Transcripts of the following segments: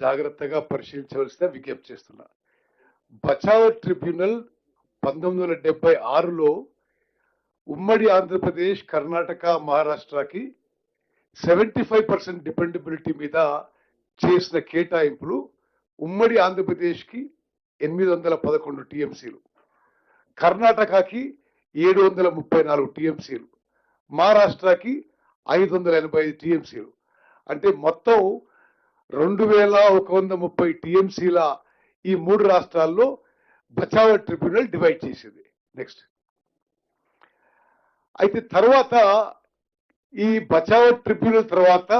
జాగ్రత్తగా పరిశీలించవలసిన విజ్ఞప్తి చేస్తున్నా. బచావ్ ట్రిబ్యునల్ 1976లో ఉమ్మడి ఆంధ్రప్రదేశ్, కర్ణాటక, మహారాష్ట్రకి 75% డిపెండబిలిటీ మీద చేసిన కేటాయింపులు ఉమ్మడి ఆంధ్రప్రదేశ్కి 811 టీఎంసీలు, కర్ణాటకకి 734 టీఎంసీలు, మహారాష్ట్రకి 585 టీఎంసీలు. అంటే మొత్తం 2130 టీఎంసీల ఈ మూడు రాష్ట్రాల్లో బచావ్ ట్రిబ్యునల్ డివైడ్ చేసింది. నెక్స్ట్ అయితే తర్వాత ఈ బచావ్ ట్రిబ్యునల్ తర్వాత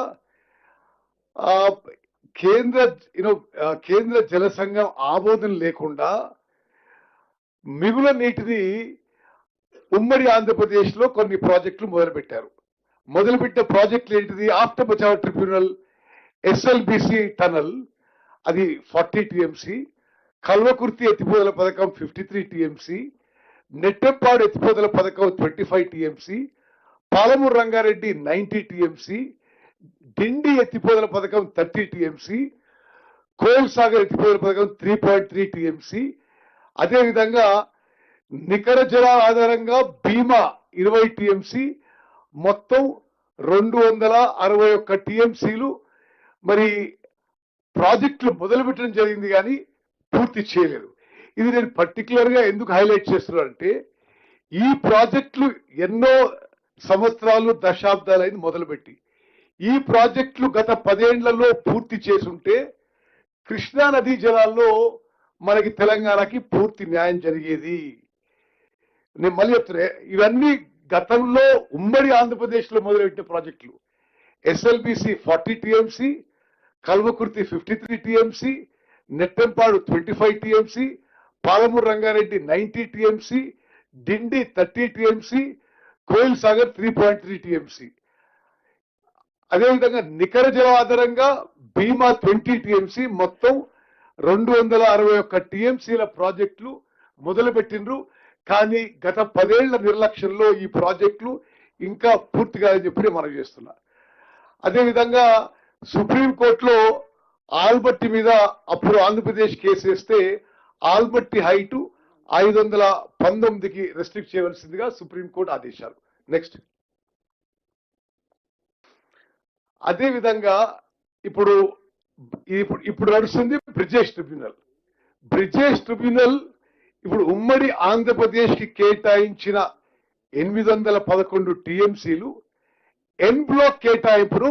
కేంద్ర జల సంఘం ఆమోదం లేకుండా మిగుల నీటిని ఉమ్మడి ఆంధ్రప్రదేశ్ లో కొన్ని ప్రాజెక్టులు మొదలుపెట్టారు. మొదలుపెట్టిన ప్రాజెక్టులు ఏంటిది? After Bachao tribunal SLBC tunnel, అది 40 టీఎంసీ, కల్వకుర్తి ఎత్తిపోతల పథకం 53 టీఎంసీ, నెట్టెంపాడు ఎత్తిపోతల పథకం 25 టీఎంసీ, పాలమూరు రంగారెడ్డి 90 టీఎంసీ, డిండి ఎత్తిపోతల పథకం 30 టీఎంసీ, కోల్ సాగర్ ఎత్తిపోతల పథకం 3.3 టీఎంసీ, అదేవిధంగా నికర జల ఆధారంగా భీమా 20 టీఎంసీ, మొత్తం 261 టీఎంసీలు మరి ప్రాజెక్టులు మొదలుపెట్టడం జరిగింది, కానీ పూర్తి చేయలేదు. ఇది నేను పర్టికులర్ గా ఎందుకు హైలైట్ చేస్తున్నానంటే, ఈ ప్రాజెక్టులు ఎన్నో సంవత్సరాలు, దశాబ్దాలు అయింది మొదలుపెట్టి. ఈ ప్రాజెక్టులు గత 10 ఏళ్లలో పూర్తి చేసుంటే కృష్ణా నదీ జలాల్లో మనకి తెలంగాణకి పూర్తి న్యాయం జరిగేది. నేను మళ్ళీ చెప్తున్నా, ఇవన్నీ గతంలో ఉమ్మడి ఆంధ్రప్రదేశ్ లో మొదలుపెట్టిన ప్రాజెక్టులు. SLBC 40 TMC, Kalwakurthy 53 TMC, Nettempadu 25 TMC, Palamuru Rangareddy 90 TMC, డిండి 30 టీఎంసీ, కోయిల్ సాగర్ 3.3 టీఎంసీ. అదేవిధంగా నికర జల ఆధారంగా భీమా 20 టీఎంసీ, మొత్తం 261 టీఎంసీల ప్రాజెక్టులు మొదలుపెట్టిండ్రు. కానీ గత 10 ఏళ్ల నిర్లక్ష్యంలో ఈ ప్రాజెక్టులు ఇంకా పూర్తిగా అని చెప్పి మనం చేస్తున్నా. అదేవిధంగా సుప్రీంకోర్టులో ఆల్బర్టి మీద అప్పుడు ఆంధ్రప్రదేశ్ కేసు వేస్తే ఆల్బర్టి హైట్ 519కి రెస్ట్రిక్ట్ చేయవలసిందిగా సుప్రీంకోర్టు ఆదేశాలు. నెక్స్ట్ అదేవిధంగా ఇప్పుడు నడుస్తుంది బ్రిజేష్ ట్రిబ్యునల్. బ్రిజేష్ ట్రిబ్యునల్ ఇప్పుడు ఉమ్మడి ఆంధ్రప్రదేశ్ కి కేటాయించిన 811 టీఎంసీలు ఎన్ బ్లాక్ కేటాయింపును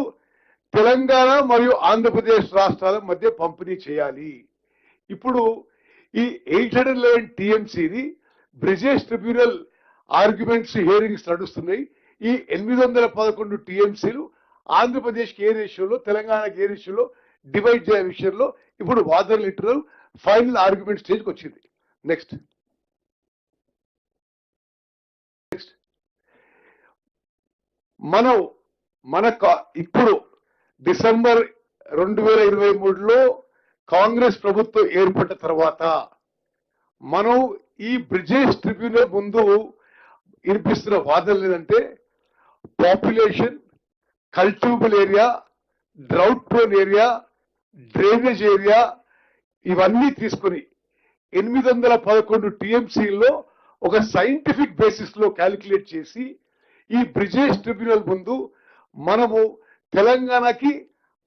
తెలంగాణ మరియు ఆంధ్రప్రదేశ్ రాష్ట్రాల మధ్య పంపిణీ చేయాలి. ఇప్పుడు ఈ 811 టీఎంసీని బ్రిజేష్ ట్రిబ్యునల్ ఆర్గ్యుమెంట్స్, హియరింగ్స్ నడుస్తున్నాయి. ఈ 811 టీఎంసీలు ఆంధ్రప్రదేశ్కి ఏ రేషియోలో, తెలంగాణకి ఏ రేషియోలో డివైడ్ చేయ విషయంలో ఇప్పుడు వాదనలు ఇంటర్నల్ ఫైనల్ ఆర్గ్యుమెంట్ స్టేజ్కి వచ్చింది. నెక్స్ట్ మనకు ఇప్పుడు డిసెంబర్ 2023లో కాంగ్రెస్ ప్రభుత్వం ఏర్పడిన తర్వాత మనం ఈ బ్రిజేష్ ట్రిబ్యునల్ ముందు వినిపిస్తున్న వాదనలు ఏంటంటే, population, cultivable area, drought prone area, drainage area, ఇవన్నీ తీసుకుని 811 టీఎంసీల్లో ఒక సైంటిఫిక్ బేసిస్ లో క్యాలిక్యులేట్ చేసి ఈ బ్రిజేష్ ట్రిబ్యునల్ ముందు మనము తెలంగాణకి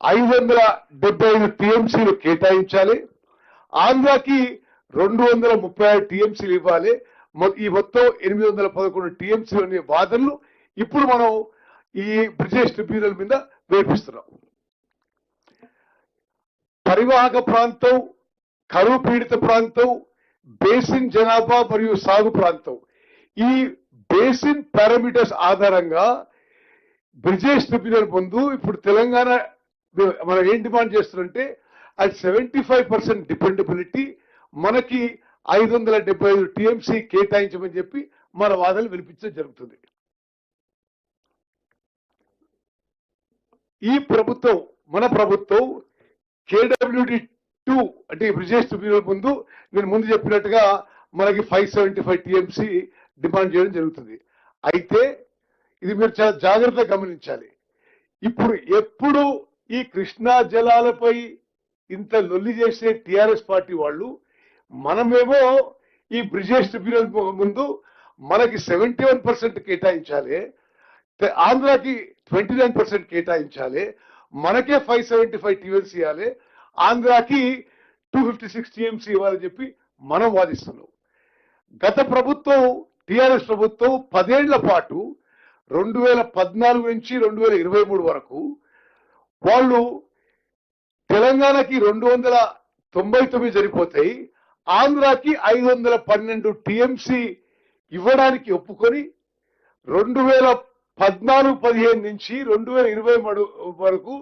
575 టీఎంసీలు కేటాయించాలి, ఆంధ్రాకి 236 టీఎంసీలు ఇవ్వాలి. ఈ మొత్తం 811 టీఎంసీలు అనే వాదనలు ఇప్పుడు మనం ఈ బ్రిజేష్ ట్రిబ్యునల్ మీద వేపిస్తున్నాం. పరివాహక ప్రాంతం, కరువు పీడిత ప్రాంతం, బేసిన్ జనాభా మరియు సాగు ప్రాంతం, ఈ బేసిన్ పారామీటర్స్ ఆధారంగా బ్రిజేష్ ట్రిబ్యునల్ ముందు ఇప్పుడు తెలంగాణ మనం ఏం డిమాండ్ చేస్తున్నారంటే, అట్ 75% డిపెండబిలిటీ మనకి 575 టీఎంసీ కేటాయించమని చెప్పి మన వాదనలు వినిపించడం జరుగుతుంది. ఈ ప్రభుత్వం, మన ప్రభుత్వం KWD2 అంటే బ్రిజేష్ ట్రిబ్యునల్ ముందు నేను ముందు చెప్పినట్టుగా మనకి 575 టీఎంసీ డిమాండ్ చేయడం జరుగుతుంది. అయితే ఇది మీరు చాలా జాగ్రత్తగా గమనించాలి. ఇప్పుడు ఎప్పుడు ఈ కృష్ణా జలాలపై ఇంత లొల్లి చేసే టిఆర్ఎస్ పార్టీ వాళ్ళు మనమేమో ఈ బ్రిజేష్ ట్రిబ్యునల్ ముందు మనకి 71% కేటాయించాలి, ఆంధ్రాకి 29% కేటాయించాలి, మనకే 575 టీఎంసీ ఇవ్వాలి, ఆంధ్రాకి 256 టీఎంసీ ఇవ్వాలని చెప్పి మనం వాదిస్తున్నాం. గత ప్రభుత్వం టిఆర్ఎస్ ప్రభుత్వం 10 ఏళ్ల పాటు 2014 నుంచి 2023 వరకు వాళ్ళు తెలంగాణకి 299 సరిపోతాయి, ఆంధ్రాకి 512 టీఎంసీ ఇవ్వడానికి ఒప్పుకొని 2014-15 నుంచి 2023 వరకు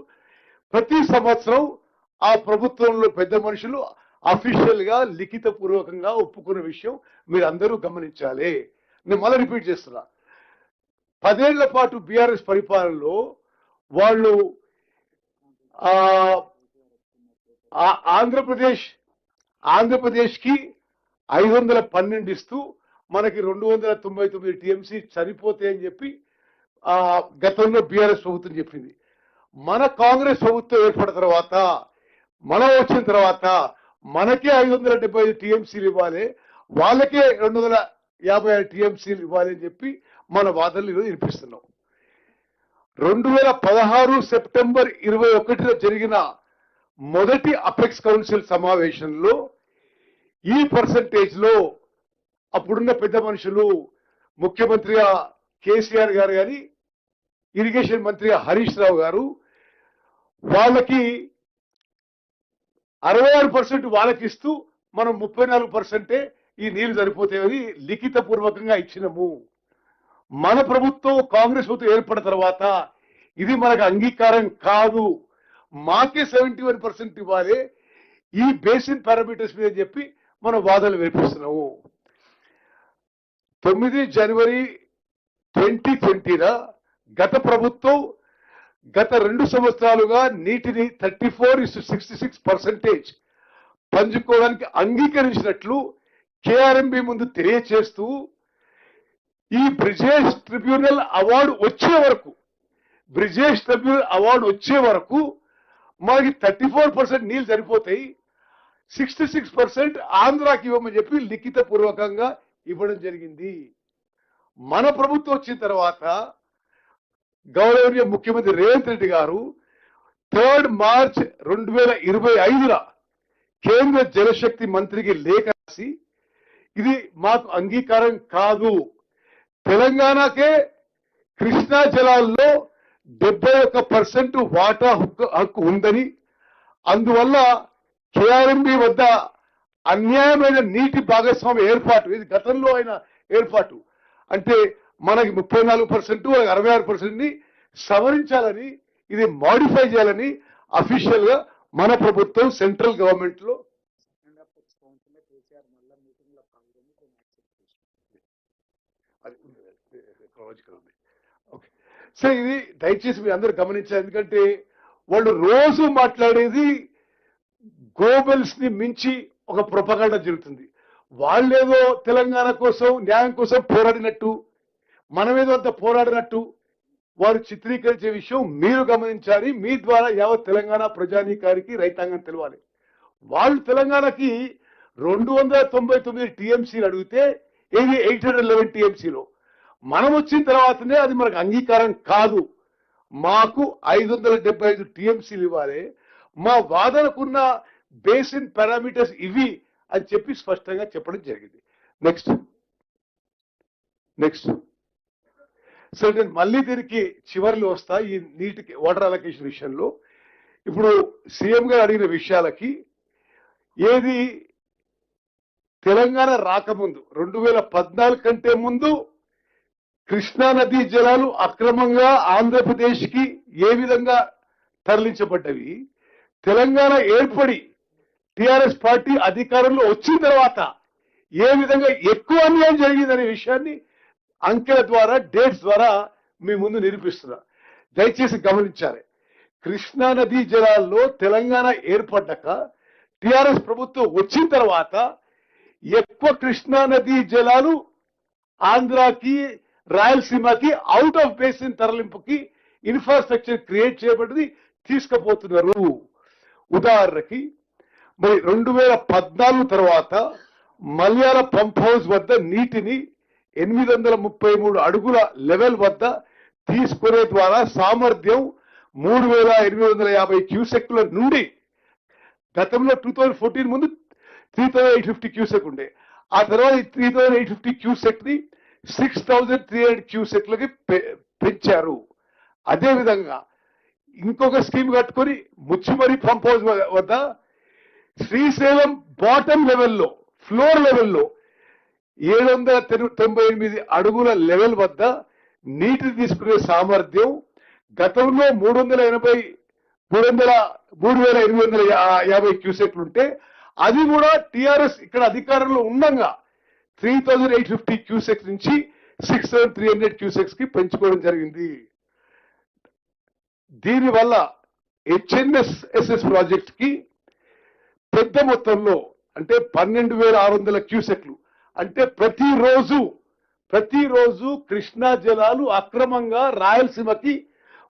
ప్రతి సంవత్సరం ఆ ప్రభుత్వంలో పెద్ద మనుషులు అఫీషియల్ గా లిఖిత పూర్వకంగా ఒప్పుకున్న విషయం మీరు అందరూ గమనించాలి. నేను మళ్ళీ రిపీట్ చేస్తున్నా, 10 ఏళ్ల పాటు బీఆర్ఎస్ పరిపాలనలో వాళ్ళు ఆంధ్రప్రదేశ్ కి 512 ఇస్తూ మనకి 299 టీఎంసీ సరిపోతాయని చెప్పి గతంలో బీఆర్ఎస్ ప్రభుత్వం చెప్పింది. మన కాంగ్రెస్ ప్రభుత్వం ఏర్పడిన తర్వాత మనం వచ్చిన తర్వాత మనకే 575 టీఎంసీలు ఇవ్వాలి, వాళ్ళకే 256 టీఎంసీలు ఇవ్వాలి అని చెప్పి మన వాదనలు ఈరోజు వినిపిస్తున్నాం. 2016 సెప్టెంబర్ 21 జరిగిన మొదటి అపెక్స్ కౌన్సిల్ సమావేశంలో ఈ పర్సంటేజ్ లో అప్పుడున్న పెద్ద మనుషులు ముఖ్యమంత్రిగా కేసీఆర్ గారు గాని, ఇరిగేషన్ మంత్రిగా హరీష్ రావు గారు వాళ్ళకి 66% వాళ్ళకి ఇస్తూ మనం 34% ఈ నీళ్లు సరిపోతాయని లిఖిత పూర్వకంగా ఇచ్చినాము. మన ప్రభుత్వం కాంగ్రెస్ ప్రభుత్వం ఏర్పడిన తర్వాత ఇది మనకు అంగీకారం కాదు, మాకే 71% ఇవ్వాలి, ఈ బేసిన్ పారామీటర్స్ మీద చెప్పి మనం వాదనలు వినిపిస్తున్నాము. 9 జనవరి 2020 గత ప్రభుత్వం గత 2 సంవత్సరాలుగా నీటిని 34:66% పంచుకోవడానికి అంగీకరించినట్లు కేఆర్ఎంబి ముందు తెలియచేస్తూ ఈ బ్రిజేష్ ట్రిబ్యునల్ అవార్డు వచ్చే వరకు మనకి 34% నీళ్ళు సరిపోతాయి, 66% ఆంధ్రాకి ఇవ్వమని చెప్పి లిఖిత పూర్వకంగా ఇవ్వడం జరిగింది. మన ప్రభుత్వం వచ్చిన తర్వాత గౌరవనీయ ముఖ్యమంత్రి రేవంత్ రెడ్డి గారు 3 మార్చ్ 2025 కేంద్ర జలశక్తి మంత్రికి లేఖ రాసి ఇది మాకు అంగీకారం కాదు, తెలంగాణకే కృష్ణా జలాల్లో 71% వాటా హక్కు ఉందని, అందువల్ల కేఆర్ఎంబి వద్ద అన్యాయమైన నీటి భాగస్వామ్య ఏర్పాటు, ఇది గతంలో అయిన ఏర్పాటు అంటే మనకి 34% 66% సవరించాలని, ఇది మాడిఫై చేయాలని అఫీషియల్ గా మన ప్రభుత్వం సెంట్రల్ గవర్నమెంట్ లో సో ఇది దయచేసి మీరు అందరూ గమనించారు. ఎందుకంటే వాళ్ళు రోజు మాట్లాడేది గోబెల్స్ ని మించి ఒక ప్రొపగండా జరుగుతుంది. వాళ్ళేదో తెలంగాణ కోసం న్యాయం కోసం పోరాడినట్టు, మనమేదో అంత పోరాడినట్టు వారు చిత్రీకరించే విషయం మీరు గమనించాలి. మీ ద్వారా యావత్ తెలంగాణ ప్రజానీకానికి రైతాంగం తెలవాలి. వాళ్ళు తెలంగాణకి 299 టీఎంసీలు అడిగితే ఇది 811 టీఎంసీలో, మనం వచ్చిన తర్వాతనే అది మనకు అంగీకారం కాదు, మాకు 575 టీఎంసీలు ఇవ్వాలి, మా వాదనకున్న బేసిన్ పారామీటర్స్ ఇవి అని చెప్పి స్పష్టంగా చెప్పడం జరిగింది. నెక్స్ట్ సో నేను మళ్ళీ దీనికి చివరిలో వస్తా. ఈ నీటికి వాటర్ అలొకేషన్ విషయంలో ఇప్పుడు సీఎం గారు అడిగిన విషయాలకి ఏది తెలంగాణ రాకముందు 2014 కంటే ముందు కృష్ణా నదీ జలాలు అక్రమంగా ఆంధ్రప్రదేశ్ కి ఏ విధంగా తరలించబడ్డవి, తెలంగాణ ఏర్పడి టిఆర్ఎస్ పార్టీ అధికారంలో వచ్చిన తర్వాత ఏ విధంగా ఎక్కువ అన్యాయం జరిగిందనే విషయాన్ని అంకెల ద్వారా డేట్స్ ద్వారా మీ ముందు నిరూపిస్తున్నా. దయచేసి గమనించాలి. కృష్ణా నదీ జలాల్లో తెలంగాణ ఏర్పడ్డాక టిఆర్ఎస్ ప్రభుత్వం వచ్చిన తర్వాత ఎక్కువ కృష్ణా నదీ జలాలు ఆంధ్రాకి రాయలసీమకి అవుట్ ఆఫ్ బేసిన్ తరలింపుకి ఇన్ఫ్రాస్ట్రక్చర్ క్రియేట్ చేయబడింది తీసుకుపోతున్నారు. ఉదాహరణకి మరి 2014 తర్వాత మల్యాల పంప్ హౌస్ వద్ద నీటిని 833 అడుగుల లెవెల్ వద్ద తీసుకునే ద్వారా సామర్థ్యం 3850 క్యూసెక్ల నుండి గతంలో 2014 ముందు 3850 క్యూసెక్ ఉండే, ఆ తర్వాత 3850 క్యూసెక్ ని 6300 క్యూసెక్లకి పెంచారు. అదేవిధంగా ఇంకొక స్కీమ్ కట్టుకొని ముచ్చిమరి పంప్ హౌస్ వద్ద శ్రీశైలం బాటమ్ లెవెల్లో ఫ్లోర్ లెవెల్లో 798 అడుగుల లెవెల్ వద్ద నీటిని తీసుకునే సామర్థ్యం గతంలో 3850 క్యూసెక్లు ఉంటే అది కూడా టిఆర్ఎస్ ఇక్కడ అధికారంలో ఉండగా 3850 క్యూసెక్స్ నుంచి 6300 క్యూసెక్స్ కి పెంచుకోవడం జరిగింది. దీనివల్ల హెచ్ఎన్ఎస్ఎస్ఎస్ ప్రాజెక్ట్ కి పెద్ద మొత్తంలో అంటే 12,600 క్యూసెక్లు అంటే ప్రతిరోజు కృష్ణా జలాలు అక్రమంగా రాయలసీమకి